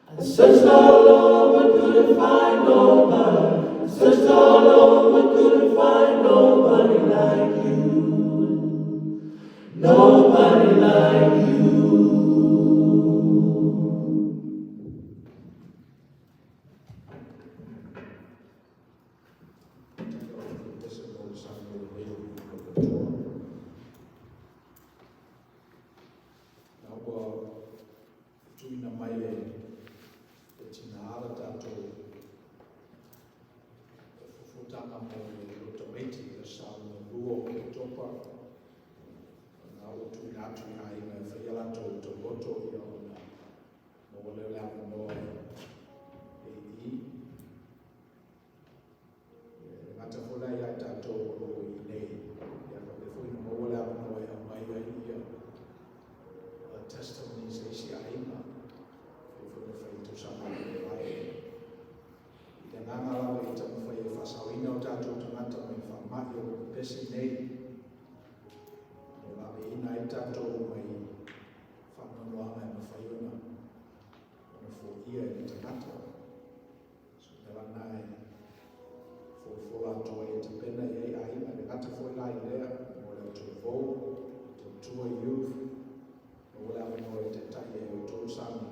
I searched all over, couldn't find nobody. I searched all over, couldn't find nobody like you. Nobody like you. Testimonies, tātou mai whakanoanga e mawhaiona ona fo ia e tangata. So nera nai fo atoa e te pena i ei aina me ngata fo lai lea mo leo te vou, te tua youth, mo leo no e te tai e o tō sami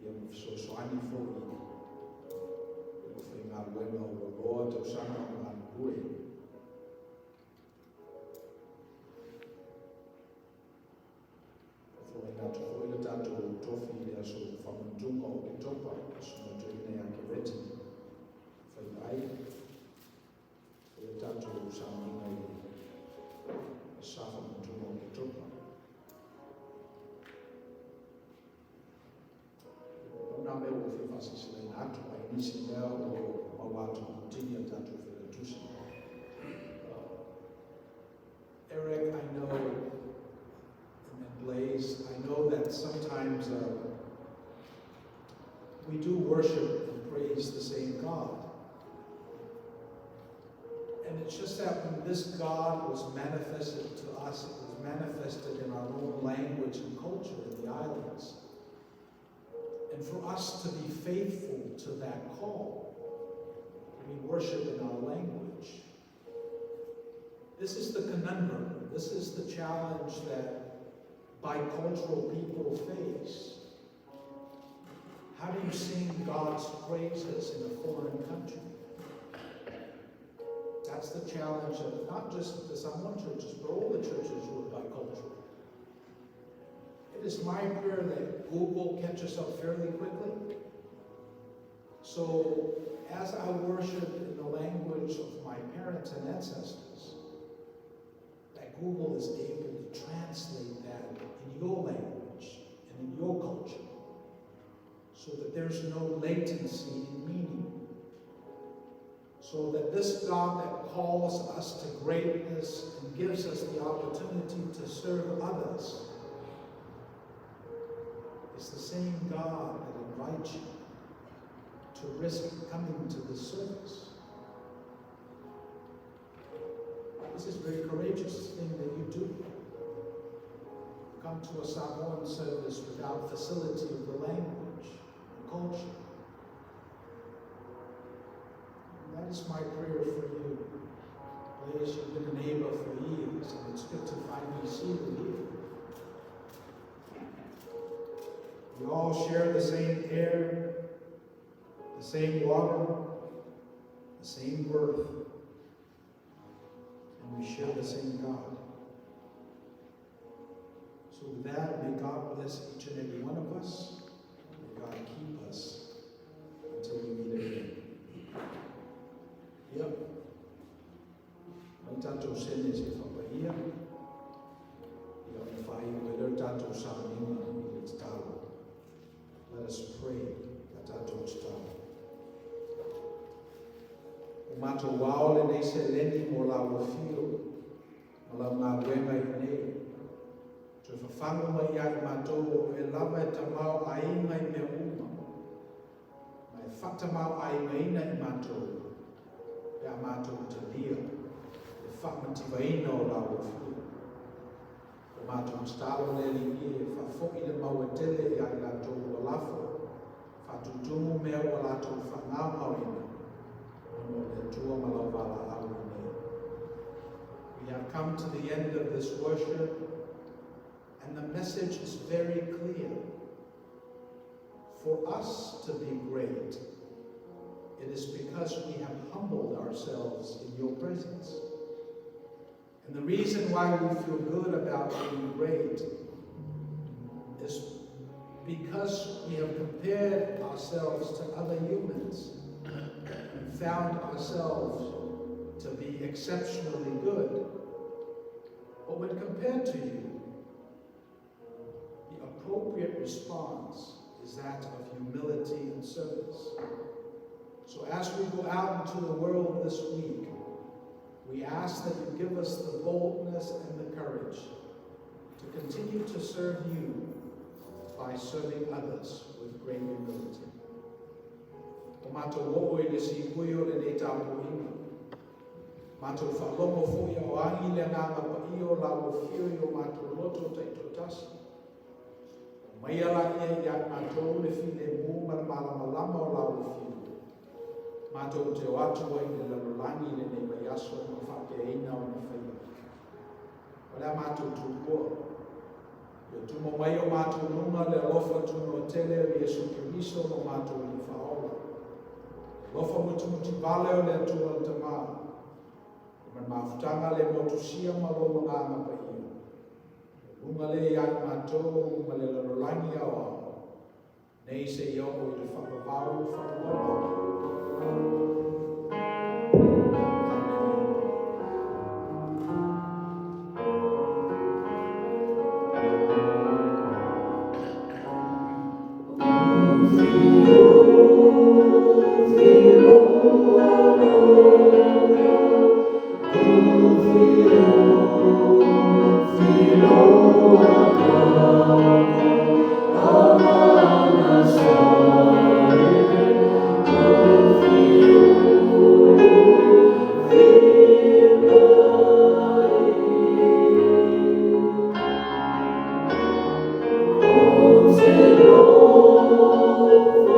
ia mo fisosoani fo i whai ngā ruenga o loa te usanga o ngā nukue. Fo e ngātu fo i le tātou tofi i lea so whamuntunga o ki topa, so mo te ine a ke reti. Faiai, fo le tātou usanga i sa whamuntunga o ki topa. Nā mea o whi whasisi lei nātu ai nisi mea o mawātu tini a tātou whera tusi. Eric, I know, and Blaze, I know that sometimes we do worship and praise the same God. And it's just that when this God was manifested to us, it was manifested in our own language and culture in the islands. And for us to be faithful to that call, we worship in our language. This is the conundrum. This is the challenge that bicultural people face. How do you sing God's praises in a foreign country? That's the challenge of not just the Samoan churches, but all the churches who are bicultural. It is my prayer that Google catches up fairly quickly. So as I worship in the language of my parents and ancestors, that Google is able to translate that in your language and in your culture, so that there's no latency in meaning. So that this God that calls us to greatness and gives us the opportunity to serve others is the same God that invites you to risk coming to this service. This is a very courageous thing that you do. Come to a Samoan service without facility of the language and culture. And that is my prayer for you. Blaze, you've been a neighbor for years, and it's good to finally see you here. We all share the same air, the same water, the same birth, and we share the same God. So with that, may God bless each and every one of us. May God keep us until we meet again. Yep. Mai tātou sene se whapaia. Ia me whai wera tātou sāminga i le tālo. Let us pray at tātou tālo. O mātou wao le nei se leni mo la wafio. Ma la ngā ruenga i nei. Tui whawhango mai ai mātou o e lava e tamau ainga i mea uma. Mai whatamau ainga ina i mātou. E a mātou te lia. E whamati waina o la wafio. O mātou stalo le li e whafoki le mau e tele i ai lātou o lafo. Whatutumu mea o lātou whangau hawina. O le tua malawala au nei. We have come to the end of this worship, and the message is very clear. For us to be great, it is because we have humbled ourselves in your presence. And the reason why we feel good about being great is because we have compared ourselves to other humans and found ourselves to be exceptionally good. But when compared to you, the appropriate response is that of humility and service. So as we go out into the world this week, we ask that you give us the boldness and the courage to continue to serve you by serving others with great humility. O mātou o e le si kui o le nei tāpū inga. Mātou whalongo fui o angi le nganga pa i o lau whioi o mātou loto taito tasi. Mai ala ia i at mātou le while mū malama o lau whioi. Mātou te o atu ai le lalolangi le nei mai aso o whake eina o ni whaia. Olea mātou tūpua. Ia tumo mai o mātou nunga le alofa tuno o tele o Iesu Kiriso o mātou ni whaola. Lofa muti vale o le atua o te maa. Man mafutanga le motusia malo mga ngapa iyo. Lunga le iai mātou ma le lalolangi awa. Nei se ioko i le whakapau whakapau. Oh,